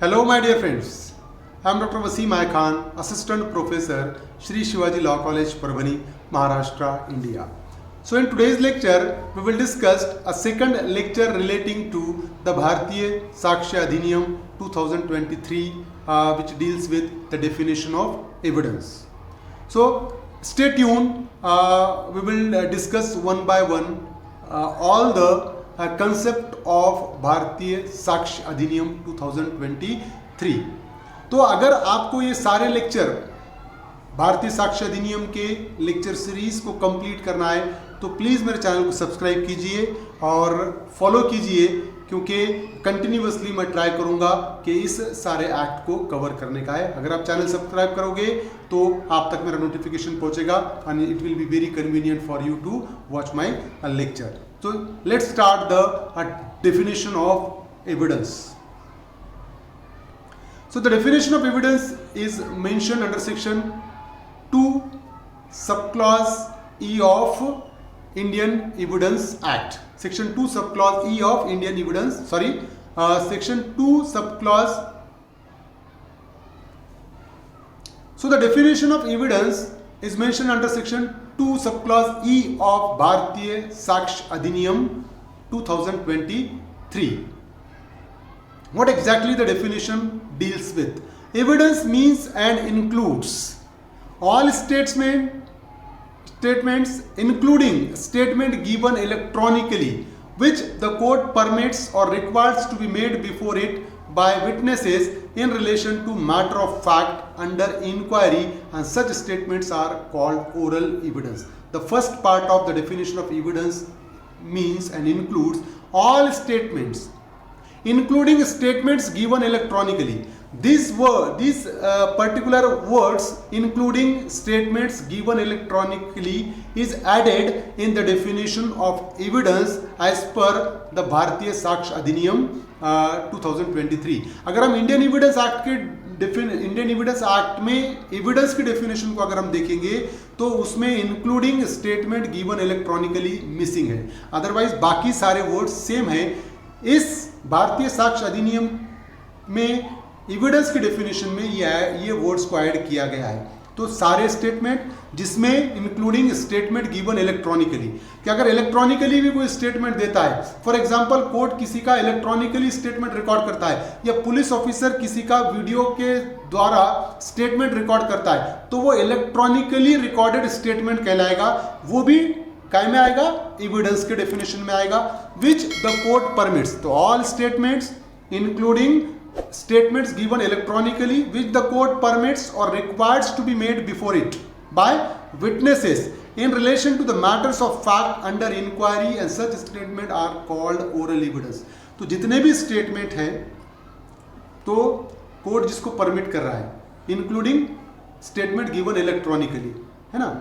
Hello my dear friends, I am Dr. Wasim I Khan, Assistant Professor, Shri Shivaji Law College, Parbhani, Maharashtra, India. So in today's lecture, we will discuss a second lecture relating to the Bharatiya Sakshya Adhiniyam 2023 which deals with the definition of evidence. So stay tuned, we will discuss one by one all the concept of भारतीय साक्ष्य अधिनियम 2023. तो अगर आपको ये सारे lecture भारतीय साक्ष्य अधिनियम के लेक्चर सीरीज को कंप्लीट करना है तो प्लीज़ मेरे चैनल को सब्सक्राइब कीजिए और फॉलो कीजिए, क्योंकि कंटिन्यूअसली मैं ट्राई करूंगा कि इस सारे एक्ट को कवर करने का है. अगर आप चैनल सब्सक्राइब करोगे तो आप तक मेरा नोटिफिकेशन पहुंचेगा and it will be very convenient for you to watch my lecture. So let's start the definition of evidence. So the definition of evidence is mentioned under section 2 subclause E of Indian Evidence Act. Section 2 subclause E of Indian Evidence, section 2 subclause. So the definition of evidence is mentioned under section 2 subclause E of Bharatiya Sakshya Adhiniyam 2023. What exactly the definition deals with? Evidence means and includes all statements including statement given electronically which the court permits or requires to be made before it by witnesses in relation to matter of fact under inquiry, and such statements are called oral evidence. The first part of the definition of evidence means and includes all statements including statements given electronically. These particular words including statements given electronically is added in the definition of evidence as per the Bharatiya Sakshya Adhiniyam 2023. अगर हम Indian evidence act में evidence की definition को अगर हम देखेंगे तो उसमें including statement given electronically missing है, अदरवाइज बाकी सारे वर्ड्स सेम है. इस भारतीय साक्ष्य अधिनियम में एविडेंस की डेफिनेशन में ये वर्ड्स को ऐड किया गया है. तो सारे स्टेटमेंट जिसमें इंक्लूडिंग स्टेटमेंट गिवन इलेक्ट्रॉनिकली, कि अगर इलेक्ट्रॉनिकली भी कोई स्टेटमेंट देता है, फॉर एग्जांपल कोर्ट किसी का इलेक्ट्रॉनिकली स्टेटमेंट रिकॉर्ड करता है या पुलिस ऑफिसर किसी का वीडियो के द्वारा स्टेटमेंट रिकॉर्ड करता है, तो वो इलेक्ट्रॉनिकली रिकॉर्डेड स्टेटमेंट कहलाएगा. वो भी काय में आएगा? एविडेंस के डेफिनेशन में आएगा. विच द कोर्ट परमिट्स, तो all statements including statements given electronically which the court permits or requires to be made before it by witnesses in relation to the matters of fact under inquiry, and such statement are called oral evidence. तो जितने भी statement हैं तो court जिसको permit कर रहा है including statement given electronically, है ना.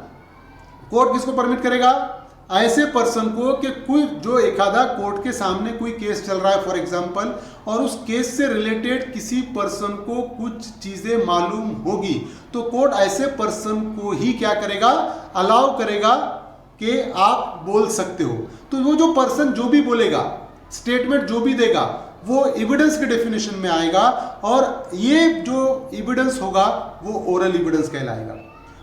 कोर्ट किसको परमिट करेगा? ऐसे पर्सन को कि कोई जो एक आधा कोर्ट के सामने कोई केस चल रहा है फॉर एग्जांपल, और उस केस से रिलेटेड किसी पर्सन को कुछ चीजें मालूम होगी, तो कोर्ट ऐसे पर्सन को ही क्या करेगा? अलाउ करेगा कि आप बोल सकते हो. तो वो जो पर्सन जो भी बोलेगा, स्टेटमेंट जो भी देगा, वो एविडेंस के डेफिनेशन में आएगा, और ये जो एविडेंस होगा वो ओरल एविडेंस कहलाएगा.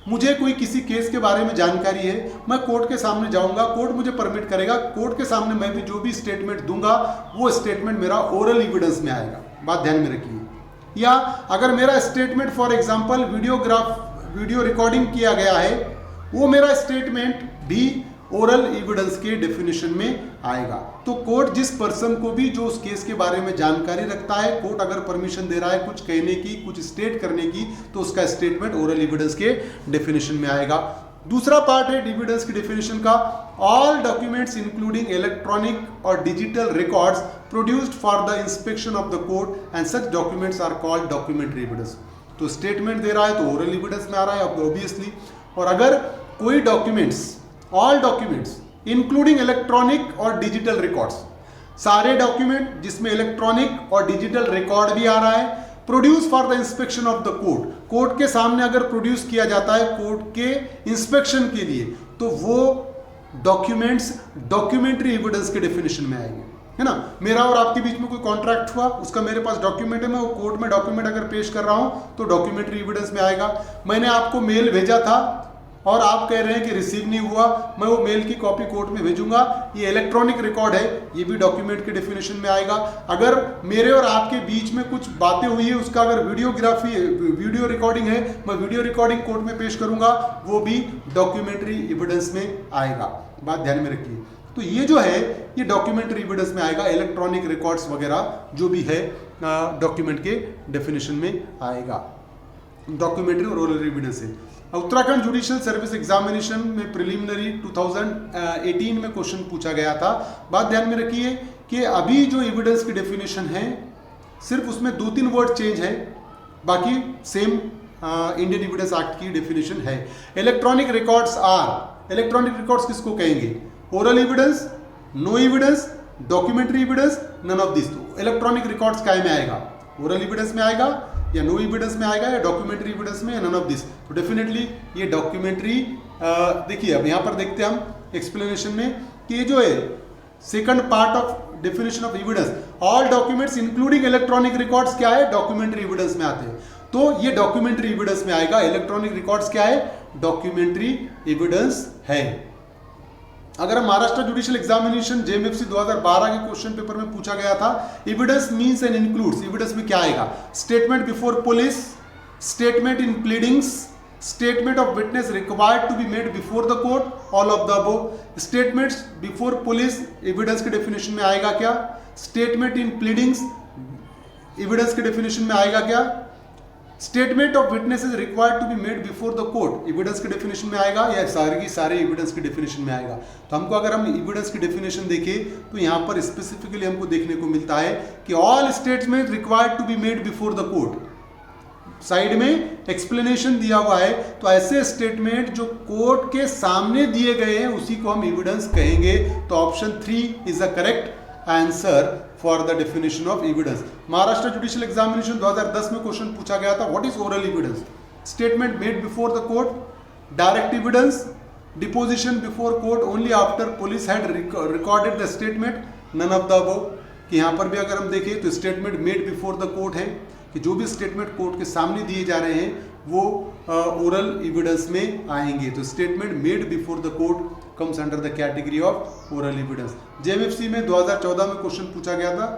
मुझे कोई किसी केस के बारे में जानकारी है, मैं कोर्ट के सामने जाऊंगा, कोर्ट मुझे परमिट करेगा, कोर्ट के सामने मैं भी जो भी स्टेटमेंट दूंगा वो स्टेटमेंट मेरा ओरल एविडेंस में आएगा. बात ध्यान में रखिए. या अगर मेरा statement for example video recording किया गया है, वो मेरा स्टेटमेंट भी ओरल एविडेंस के डेफिनेशन में आएगा. तो कोर्ट जिस पर्सन को भी जो उस केस के बारे में जानकारी रखता है, कोर्ट अगर परमिशन दे रहा है कुछ कहने की, कुछ स्टेट करने की, तो उसका स्टेटमेंट ओरल एविडेंस के डेफिनेशन में आएगा. दूसरा पार्ट है एविडेंस की डेफिनेशन का. ऑल डॉक्यूमेंट्स इंक्लूडिंग इलेक्ट्रॉनिक और digital records produced for the inspection of the court and such documents are called documentary evidence. तो स्टेटमेंट दे रहा है तो ओरल एविडेंस में आ रहा है ऑब्वियसली. और अगर कोई documents, all documents including electronic और डिजिटल रिकॉर्ड्स, सारे डॉक्यूमेंट जिसमें इलेक्ट्रॉनिक और डिजिटल रिकॉर्ड भी आ रहा है, produce for the inspection of the court, court के सामने अगर प्रोड्यूस किया जाता है कोर्ट के इंस्पेक्शन के लिए, तो वो डॉक्यूमेंट्स डॉक्यूमेंट्री एविडेंस के डेफिनेशन में आएंगे. है ना। मेरा और आपके बीच में कोई कॉन्ट्रैक्ट हुआ, उसका मेरे पास डॉक्यूमेंट है, मैं वो कोर्ट में डॉक्यूमेंट अगर पेश कर रहा हूं तो डॉक्यूमेंट्री एविडेंस में आएगा। मैंने आपको मेल भेजा था और आप कह रहे हैं कि रिसीव नहीं हुआ, मैं वो मेल की कॉपी कोर्ट में भेजूंगा, ये इलेक्ट्रॉनिक रिकॉर्ड है, ये भी डॉक्यूमेंट के डेफिनेशन में आएगा। अगर मेरे और आपके बीच में कुछ बातें हुई है, उसका अगर वीडियो रिकॉर्डिंग है, मैं वीडियो रिकॉर्डिंग कोर्ट में पेश करूंगा, वो भी डॉक्यूमेंट्री एविडेंस में आएगा। बात ध्यान में रखिए। तो ये जो है ये डॉक्यूमेंट्री एविडेंस में आएगा, इलेक्ट्रॉनिक रिकॉर्ड्स वगैरह जो भी है डॉक्यूमेंट के डेफिनेशन में आएगा। डॉक्यूमेंट्री और ओरल एविडेंस है। उत्तराखंड जुडिशियल सर्विस एग्जामिनेशन में प्रिलिमिनरी 2018 में क्वेश्चन पूछा गया था। बात ध्यान में रखिए कि अभी जो एविडेंस की डेफिनेशन है सिर्फ उसमें 2-3 वर्ड चेंज है, बाकी सेम इंडियन एविडेंस एक्ट की डेफिनेशन है। Electronic records are, electronic records किसको कहेंगे? Oral evidence, no evidence, documentary evidence, none of this. Electronic records काय में आएगा? ओरल एविडेंस में आएगा या नो एविडेंस में आएगा या डॉक्यूमेंट्री एविडेंस में या नन ऑफ दिस। तो डेफिनेटली ये डॉक्यूमेंट्री, देखिए अब यहाँ पर देखते हैं हम एक्सप्लेनेशन में कि ये जो है second part of definition of evidence, all documents including electronic records क्या है? डॉक्यूमेंट्री एविडेंस में आते हैं। तो ये डॉक्यूमेंट्री एविडेंस में आएगा। इलेक्ट्रॉनिक रिकॉर्ड्स क्या है? डॉक्यूमेंट्री एविडेंस है। अगर हम महाराष्ट्र जुडिशियल एग्जामिनेशन जेएमएफसी 2012 के क्वेश्चन पेपर में पूछा गया था, evidence means and includes, evidence में क्या आएगा? Statement before police, statement in pleadings, statement of witness required to be made before the court, all of the above. Statements before police evidence के definition में आएगा क्या? स्टेटमेंट इन प्लीडिंग्स एविडेंस के definition में आएगा क्या? Statement of witnesses required to be made before the court evidence के definition में आएगा या सारे एविडेंस के डेफिनेशन में आएगा? तो हमको अगर हम एविडेंस की डेफिनेशन देखें तो यहाँ पर स्पेसिफिकली हमको देखने को मिलता है कि all statement required to be made before the court. Side में एक्सप्लेनेशन दिया हुआ है, तो ऐसे स्टेटमेंट जो कोर्ट के सामने दिए गए हैं उसी को हम एविडेंस कहेंगे। तो option 3 is the correct answer for the definition of evidence. Maharashtra judicial examination 2010 में क्वेश्चन पूछा गया था, what is oral evidence? Statement made before the court, direct evidence, deposition before court only after police had recorded the statement, none of the above. कि यहाँ पर भी अगर हम देखें तो statement made before the court है कि जो भी स्टेटमेंट कोर्ट के सामने दिए जा रहे हैं वो ओरल एविडेंस में आएंगे। तो statement made before the court comes under the category of oral evidence. JMFC में 2014 में क्वेश्चन पूछा गया था,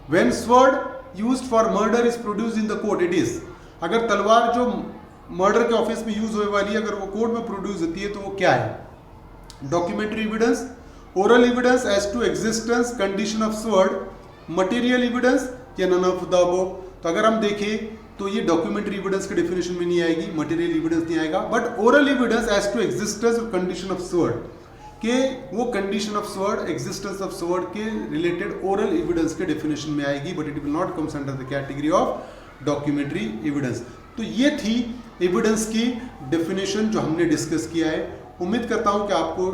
when sword used for murder is produced in the court, it is, अगर तलवार जो मर्डर के ऑफिस में यूज होने वाली है अगर वो कोर्ट में प्रोड्यूस होती है तो वो क्या है? Documentary evidence, oral evidence as to existence condition of sword, material evidence या नन ऑफ द अबव। तो अगर हम देखें तो ये डॉक्यूमेंट्री एविडेंस के डेफिनेशन में नहीं आएगी, मटेरियल एविडेंस नहीं आएगा, but oral evidence as to existence और कंडीशन ऑफ स्वॉर्ड के वो condition of sword, existence of sword के रिलेटेड ओरल एविडेंस के डेफिनेशन में आएगी, but it will not comes under the category of documentary evidence. तो ये थी एविडेंस की डेफिनेशन जो हमने डिस्कस किया है। उम्मीद करता हूं कि आपको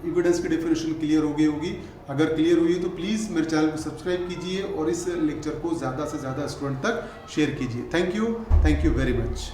एविडेंस की डेफिनेशन क्लियर हो गई होगी। अगर क्लियर हुई है तो प्लीज़ मेरे चैनल को सब्सक्राइब कीजिए और इस लेक्चर को ज़्यादा से ज़्यादा स्टूडेंट तक शेयर कीजिए। Thank you very much.